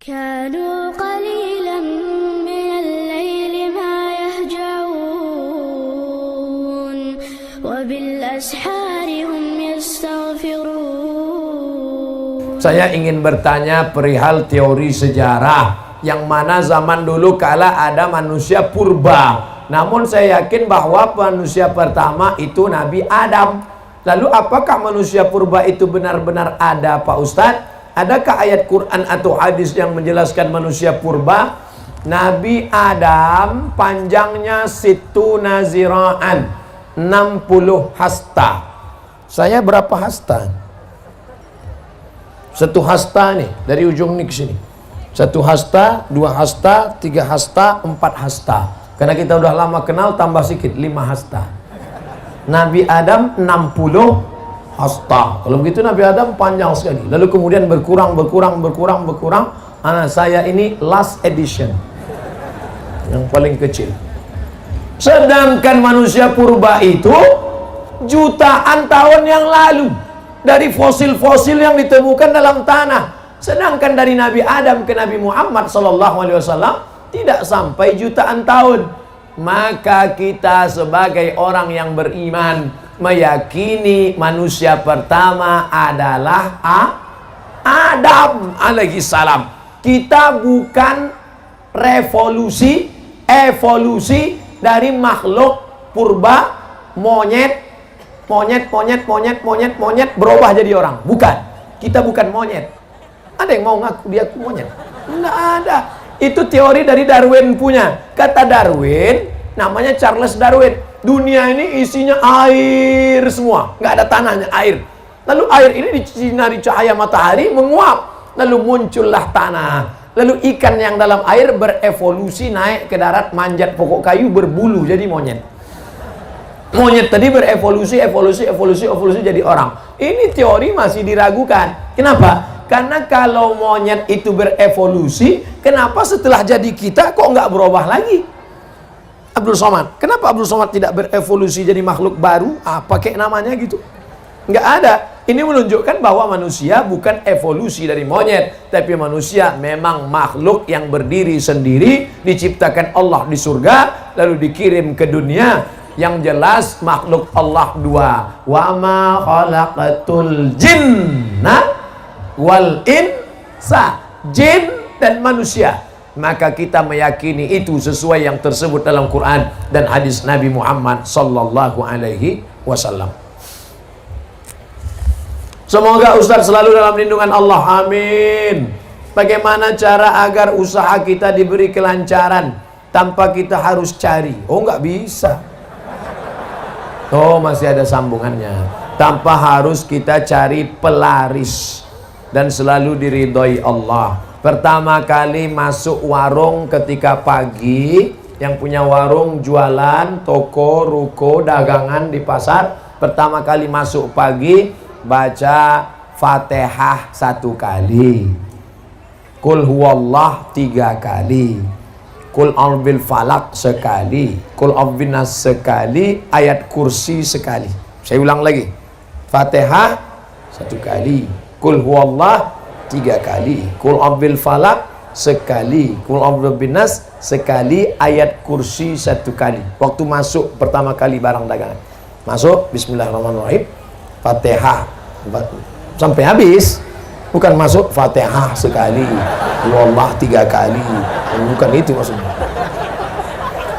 كانوا قليلا من الليل ما يهجعون وبالأسحار هم يستغفرون. Saya ingin bertanya perihal teori sejarah yang mana zaman dulu kala ada manusia purba. Namun saya yakin bahwa manusia pertama itu Nabi Adam. Lalu apakah manusia purba itu benar-benar ada, Pak Ustadz? Adakah ayat Quran atau hadis yang menjelaskan manusia purba? Nabi Adam panjangnya situna zira'an, 60 hasta. Saya berapa hasta? Satu hasta nih, dari ujung nih ke sini. Satu hasta, 2 hasta, 3 hasta, 4 hasta. Karena kita udah lama kenal, tambah sedikit, 5 hasta. Nabi Adam 60 hasta. Kalau begitu Nabi Adam panjang sekali. Lalu kemudian berkurang. Saya ini last edition, yang paling kecil. Sedangkan manusia purba itu jutaan tahun yang lalu, dari fosil-fosil yang ditemukan dalam tanah. Sedangkan dari Nabi Adam ke Nabi Muhammad SAW tidak sampai jutaan tahun. Maka kita sebagai orang yang beriman meyakini manusia pertama adalah Adam alaihi salam. Kita bukan evolusi dari makhluk purba, monyet berubah jadi orang. Bukan. Kita bukan monyet. Ada yang mau ngaku dia monyet? Enggak ada. Itu teori dari Darwin punya. Kata Darwin, namanya Charles Darwin, dunia ini isinya air semua, nggak ada tanahnya, air. Lalu air ini disinari cahaya matahari menguap, lalu muncullah tanah. Lalu ikan yang dalam air berevolusi naik ke darat, manjat pokok kayu, berbulu jadi monyet. Monyet tadi berevolusi jadi orang. Ini teori masih diragukan. Kenapa? Karena kalau monyet itu berevolusi, kenapa setelah jadi kita kok nggak berubah lagi? Abdul Somad, kenapa Abdul Somad tidak berevolusi jadi makhluk baru? Pakai namanya gitu? Nggak ada. Ini menunjukkan bahwa manusia bukan evolusi dari monyet, tapi manusia memang makhluk yang berdiri sendiri, diciptakan Allah di surga, lalu dikirim ke dunia. Yang jelas makhluk Allah dua. Wa ma khalaqatul jinna wal insa, jin dan manusia. Maka kita meyakini itu sesuai yang tersebut dalam Quran dan hadis Nabi Muhammad sallallahu alaihi wasallam. Semoga Ustaz selalu dalam lindungan Allah, amin. Bagaimana cara agar usaha kita diberi kelancaran tanpa kita harus cari? Oh, nggak bisa. Oh, masih ada sambungannya. Tanpa harus kita cari pelaris dan selalu diridhoi Allah. Pertama kali masuk warung ketika pagi, yang punya warung jualan, toko, ruko, dagangan di pasar, pertama kali masuk pagi baca Fatihah 1 kali, Qul huwallah 3 kali, Qul a'udzubil falaq sekali, Qul a'udzu nas sekali, ayat kursi sekali. Saya ulang lagi. Fatihah 1 kali, Qul huwallah 3 kali, Qul a'udzubil falaq sekali, Qul a'udzu binnas sekali, ayat kursi 1 kali. Waktu masuk pertama kali barang dagangan. Masuk bismillahirrahmanirrahim, Fatihah sampai habis. Bukan masuk Fatihah sekali, Wallah 3 kali. Bukan itu maksudnya.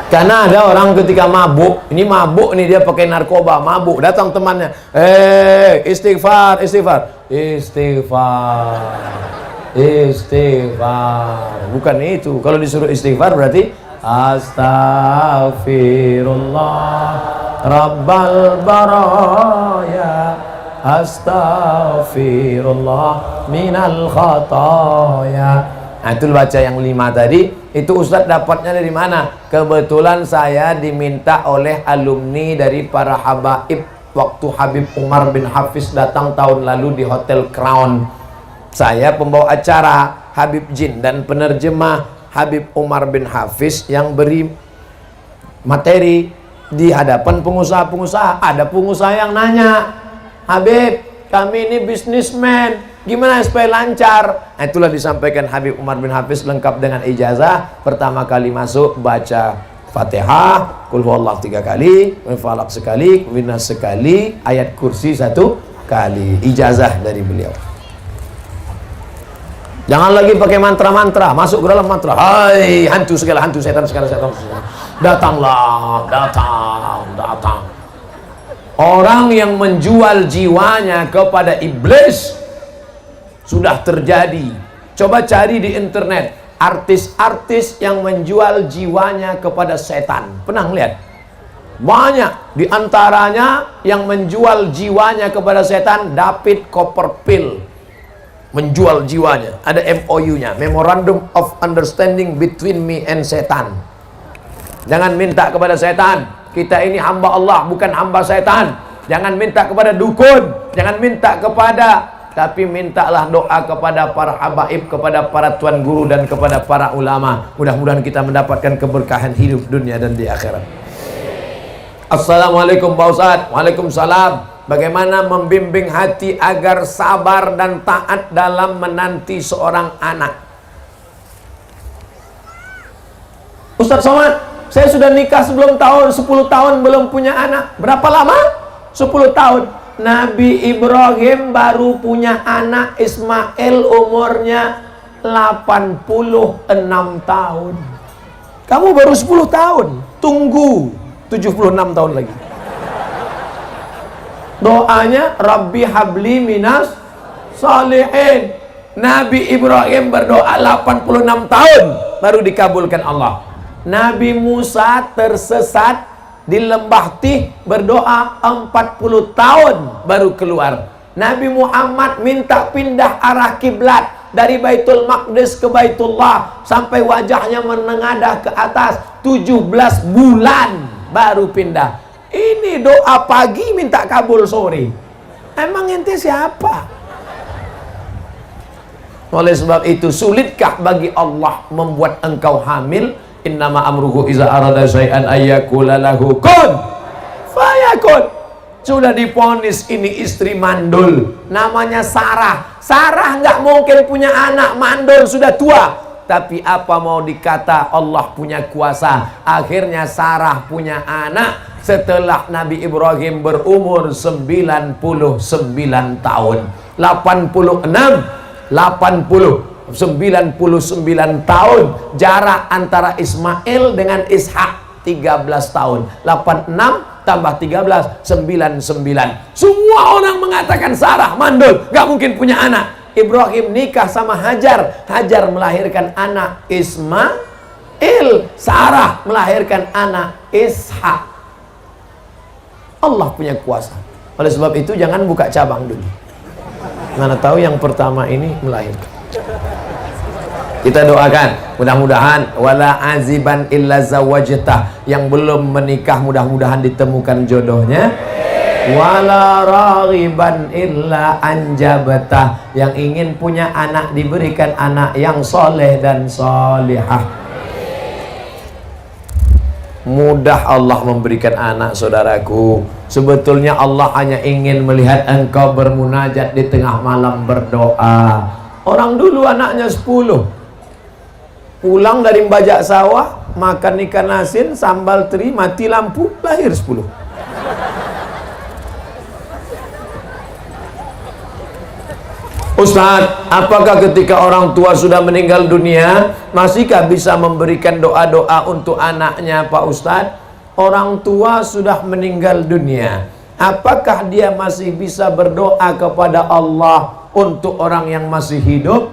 Karena ada orang ketika mabuk, ini mabuk nih, dia pakai narkoba, mabuk, datang temannya, istighfar. Bukan itu. Kalau disuruh istighfar berarti Astaghfirullah Rabbal baraya, Astaghfirullah minal khataya. Nah, itu baca yang 5 tadi. Itu Ustadz dapatnya dari mana? Kebetulan saya diminta oleh alumni dari para habaib waktu Habib Umar bin Hafiz datang tahun lalu di Hotel Crown. Saya pembawa acara Habib Jin dan penerjemah Habib Umar bin Hafiz yang beri materi di hadapan pengusaha-pengusaha. Ada pengusaha yang nanya, Habib, kami ini bisnismen, Gimana supaya lancar? Nah, itulah disampaikan Habib Umar bin Hafiz lengkap dengan ijazah. Pertama kali masuk baca Fatihah, Qul huwallahu 3 kali, Falaq sekali, Winas sekali, ayat kursi 1 kali. Ijazah dari beliau. Jangan lagi pakai mantra-mantra, masuk ke dalam mantra. Hai hantu segala hantu, setan segala setan. Datanglah, datang. Orang yang menjual jiwanya kepada iblis sudah terjadi. Coba cari di internet artis-artis yang menjual jiwanya kepada setan. Pernah lihat? Banyak di antaranya yang menjual jiwanya kepada setan. David Copperfield menjual jiwanya. Ada MOU-nya, Memorandum of Understanding Between Me and Satan. Jangan minta kepada setan. Kita ini hamba Allah, bukan hamba setan. Jangan minta kepada dukun, jangan minta kepada, tapi mintalah doa kepada para habaib, kepada para tuan guru dan kepada para ulama. Mudah-mudahan kita mendapatkan keberkahan hidup dunia dan di akhirat. Assalamualaikum Pak Ustadz. Waalaikumsalam. Bagaimana membimbing hati agar sabar dan taat dalam menanti seorang anak? Ustadz Somad, saya sudah nikah sebelum tahun 10 tahun belum punya anak. Berapa lama? 10 tahun. Nabi Ibrahim baru punya anak Ismail, umurnya 86 tahun. Kamu baru 10 tahun. Tunggu 76 tahun lagi. Doanya Rabbi habli minas salihin. Nabi Ibrahim berdoa 86 tahun baru dikabulkan Allah. Nabi Musa tersesat di lembah Tih, berdoa 40 tahun baru keluar. Nabi Muhammad minta pindah arah kiblat dari Baitul Maqdis ke Baitullah sampai wajahnya menengadah ke atas, 17 bulan baru pindah. Ini doa pagi minta kabul sore. Emang ente siapa? Oleh sebab itu, sulitkah bagi Allah membuat engkau hamil? Innama amruhu iza arada syai'an ayyakula lahu kun fayakun. Sudah diponis ini istri mandul, namanya Sarah. Sarah nggak mungkin punya anak, mandul, sudah tua. Tapi apa mau dikata, Allah punya kuasa. Akhirnya Sarah punya anak setelah Nabi Ibrahim berumur 99 tahun. 99 tahun jarak antara Ismail dengan Ishak, 13 tahun. 86 tambah 13, 99. Semua orang mengatakan Sarah mandul, gak mungkin punya anak. Ibrahim nikah sama Hajar, Hajar melahirkan anak Ismail, Sarah melahirkan anak Ishak. Allah punya kuasa. Oleh sebab itu jangan buka cabang dulu. Mana tahu yang pertama ini melahirkan. Kita doakan, mudah-mudahan wala aziban illa zawajtah, yang belum menikah mudah-mudahan ditemukan jodohnya. Wala raghiban illa anjabtah, yang ingin punya anak diberikan anak yang soleh dan solihah. Mudah Allah memberikan anak, saudaraku. Sebetulnya Allah hanya ingin melihat engkau bermunajat di tengah malam berdoa. Orang dulu anaknya 10, pulang dari bajak sawah, makan ikan asin, sambal teri, mati lampu, lahir 10. Ustaz, apakah ketika orang tua sudah meninggal dunia, masihkah bisa memberikan doa-doa untuk anaknya, Pak Ustaz? Orang tua sudah meninggal dunia, apakah dia masih bisa berdoa kepada Allah untuk orang yang masih hidup?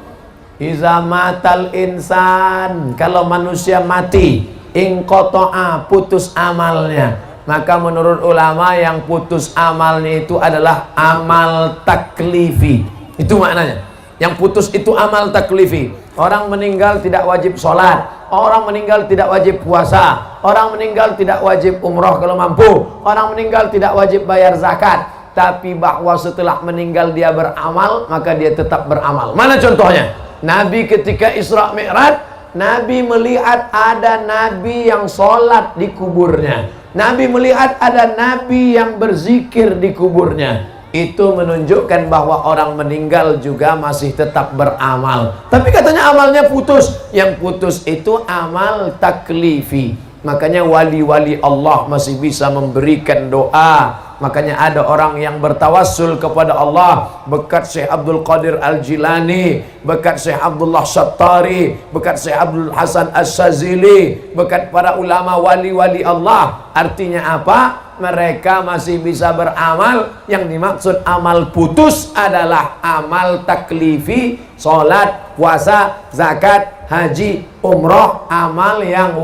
Iza matal insan, kalau manusia mati, inqoto'a, putus amalnya. Maka menurut ulama yang putus amalnya itu adalah amal taklifi. Itu maknanya. Yang putus itu amal taklifi. Orang meninggal tidak wajib sholat, orang meninggal tidak wajib puasa, orang meninggal tidak wajib umroh kalau mampu, orang meninggal tidak wajib bayar zakat. Tapi bahwa setelah meninggal dia beramal, maka dia tetap beramal. Mana contohnya? Nabi ketika Isra Mi'raj, Nabi melihat ada Nabi yang sholat di kuburnya. Nabi melihat ada Nabi yang berzikir di kuburnya. itu menunjukkan bahwa orang meninggal juga masih tetap beramal. Tapi katanya amalnya putus. Yang putus itu amal taklifi. Makanya wali-wali Allah masih bisa memberikan doa. Makanya ada orang yang bertawassul kepada Allah berkat Syekh Abdul Qadir Al-Jilani, berkat Syekh Abdullah Syattari, berkat Syekh Abdul Hasan As-Sazili, berkat para ulama wali-wali Allah. Artinya apa? Mereka masih bisa beramal. Yang dimaksud amal putus adalah amal taklifi, sholat, puasa, zakat, haji, umroh, amal yang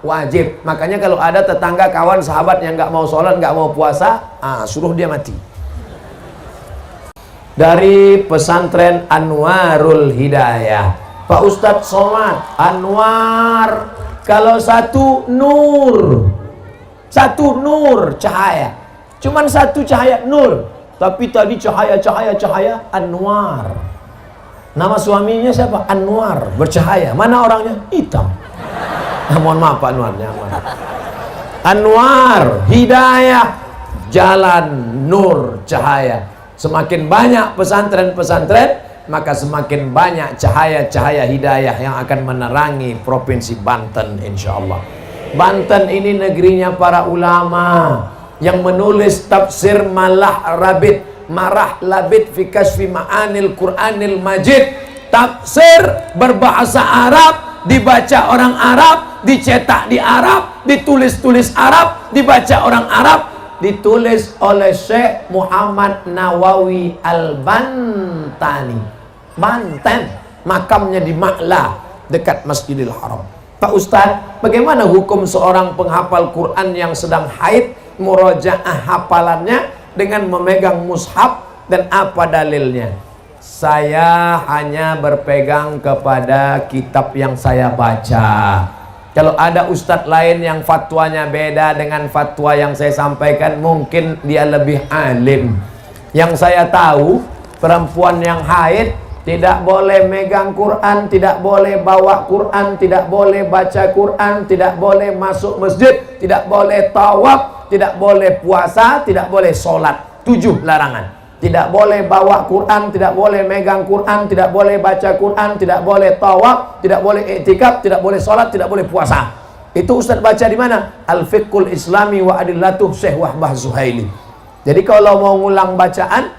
wajib. Makanya kalau ada tetangga, kawan, sahabat yang nggak mau sholat, nggak mau puasa, suruh dia mati. Dari pesantren Anwarul Hidayah, Pak Ustadz Somad, Anwar, kalau satu nur, satu nur cahaya, cuman satu cahaya nur, tapi tadi cahaya Anwar. Nama suaminya siapa? Anwar, bercahaya. Mana orangnya? Hitam. Mohon maaf Pak Anwarnya. Anwar, hidayah, jalan, nur, cahaya. Semakin banyak pesantren-pesantren, maka semakin banyak cahaya-cahaya hidayah yang akan menerangi provinsi Banten, insya Allah. Banten ini negerinya para ulama yang menulis tafsir Marah Labid fi Kasfi Ma'anil Qur'anil Majid. Tafsir berbahasa Arab, dibaca orang Arab, dicetak di Arab, ditulis Arab, dibaca orang Arab, ditulis oleh Syekh Muhammad Nawawi Al-Bantani, Banten, makamnya di Ma'la dekat Masjidil Haram. Pak Ustadz, bagaimana hukum seorang penghafal Quran yang sedang haid, murojaah hafalannya dengan memegang mushaf, dan apa dalilnya? Saya hanya berpegang kepada kitab yang saya baca. Kalau ada ustadz lain yang fatwanya beda dengan fatwa yang saya sampaikan, mungkin dia lebih alim. Yang saya tahu, perempuan yang haid tidak boleh megang Quran, tidak boleh bawa Quran, tidak boleh baca Quran, tidak boleh masuk masjid, tidak boleh tawaf, tidak boleh puasa, tidak boleh sholat. 7 larangan. Tidak boleh bawa Quran, tidak boleh megang Quran, tidak boleh baca Quran, tidak boleh tawaf, tidak boleh i'tikaf, tidak boleh sholat, tidak boleh puasa. Itu Ustaz baca di mana? Al-Fiqhul Islami wa Adillatuh Syekh Wahbah Zuhaili. Jadi kalau mau ngulang bacaan,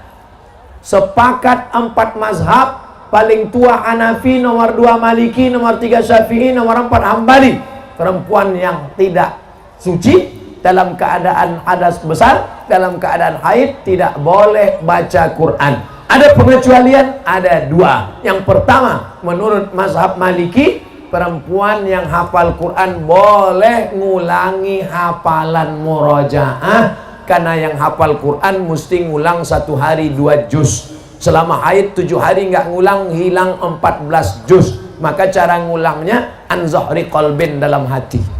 sepakat 4 mazhab, paling tua Hanafi, nomor 2 Maliki, nomor 3 Syafi'i, nomor 4 Hambali. Perempuan yang tidak suci dalam keadaan hadas besar, dalam keadaan haid, tidak boleh baca Quran. Ada pengecualian, ada 2. Yang pertama, menurut mazhab Maliki, perempuan yang hafal Quran boleh ngulangi hafalan murojaah, karena yang hafal Quran mesti ngulang 1 hari 2 juz. Selama haid 7 hari nggak ngulang, hilang 14 juz. Maka cara ngulangnya an zahri qalbin, dalam hati.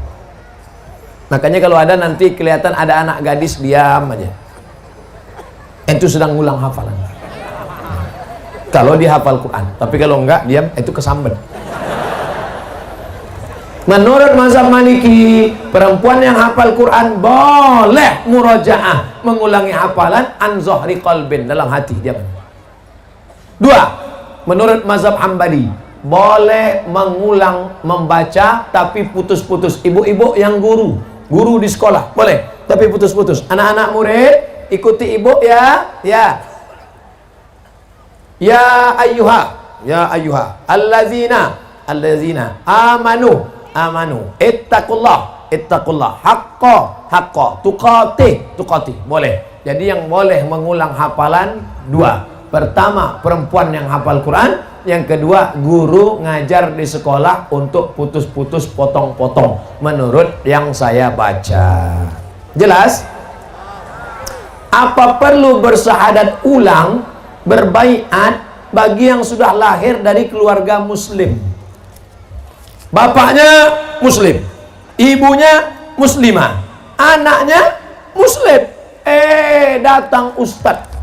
Makanya kalau ada nanti kelihatan ada anak gadis, diam aja, itu sedang ngulang hafalan. Kalau dia hafal Quran. Tapi kalau enggak, diam, itu kesambet. Menurut mazhab Maliki, perempuan yang hafal Quran boleh murojaah, mengulangi hafalan an zahri qalbin, dalam hati, diam. 2. Menurut mazhab Hambali, boleh mengulang membaca tapi putus-putus. Ibu-ibu yang guru di sekolah boleh, tapi putus-putus. Anak-anak murid ikuti ibu ya. Ya ayyuha allazina amanu ittaqullah haqqa tuqatih. Boleh. Jadi yang boleh mengulang hafalan 2. Pertama, perempuan yang hafal Quran. Yang kedua, guru ngajar di sekolah untuk putus-putus, potong-potong, menurut yang saya baca. Jelas? Apa perlu bersahadat ulang, berbaiat bagi yang sudah lahir dari keluarga muslim? Bapaknya muslim, ibunya muslimah, anaknya muslim. Datang ustadz,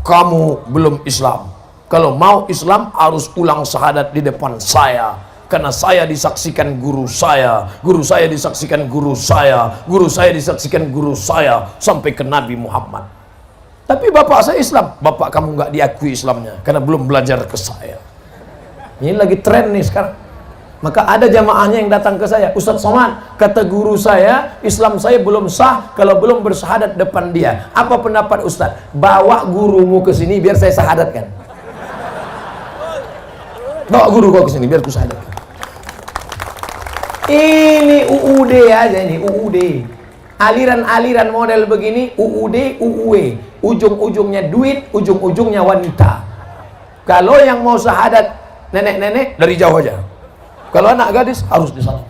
kamu belum Islam. Kalau mau Islam harus ulang syahadat di depan saya, karena saya disaksikan guru saya disaksikan guru saya, guru saya disaksikan guru saya, sampai ke Nabi Muhammad. Tapi bapak saya Islam. Bapak kamu nggak diakui Islamnya karena belum belajar ke saya. Ini lagi tren nih sekarang. Maka ada jamaahnya yang datang ke saya, Ustadz Somad, kata guru saya, Islam saya belum sah kalau belum bersyahadat depan dia. Apa pendapat Ustadz? Bawa gurumu ke sini biar saya syahadatkan. Bawa guru kau ke sini biar ku syahadatkan. Ini UUD aja ini, UUD. Aliran-aliran model begini, UUD, UUE. Ujung-ujungnya duit, ujung-ujungnya wanita. Kalau yang mau syahadat nenek-nenek dari jauh aja. Kalau anak gadis harus di sana.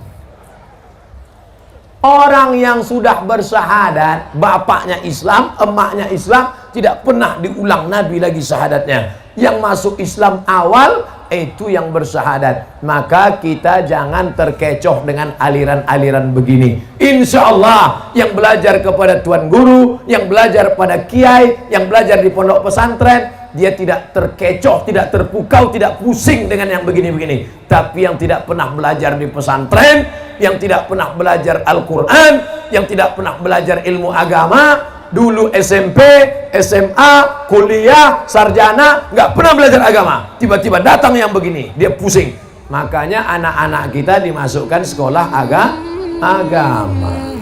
Orang yang sudah bersyahadat, bapaknya Islam, emaknya Islam, tidak pernah diulang Nabi lagi syahadatnya. Yang masuk Islam awal itu yang bersyahadat. Maka kita jangan terkecoh dengan aliran-aliran begini. Insya Allah yang belajar kepada tuan guru, yang belajar pada kiai, yang belajar di pondok pesantren, dia tidak terkecoh, tidak terpukau, tidak pusing dengan yang begini-begini. Tapi yang tidak pernah belajar di pesantren, yang tidak pernah belajar Al-Quran, yang tidak pernah belajar ilmu agama, dulu SMP, SMA, kuliah, sarjana, nggak pernah belajar agama, tiba-tiba datang yang begini, dia pusing. Makanya anak-anak kita dimasukkan sekolah agama.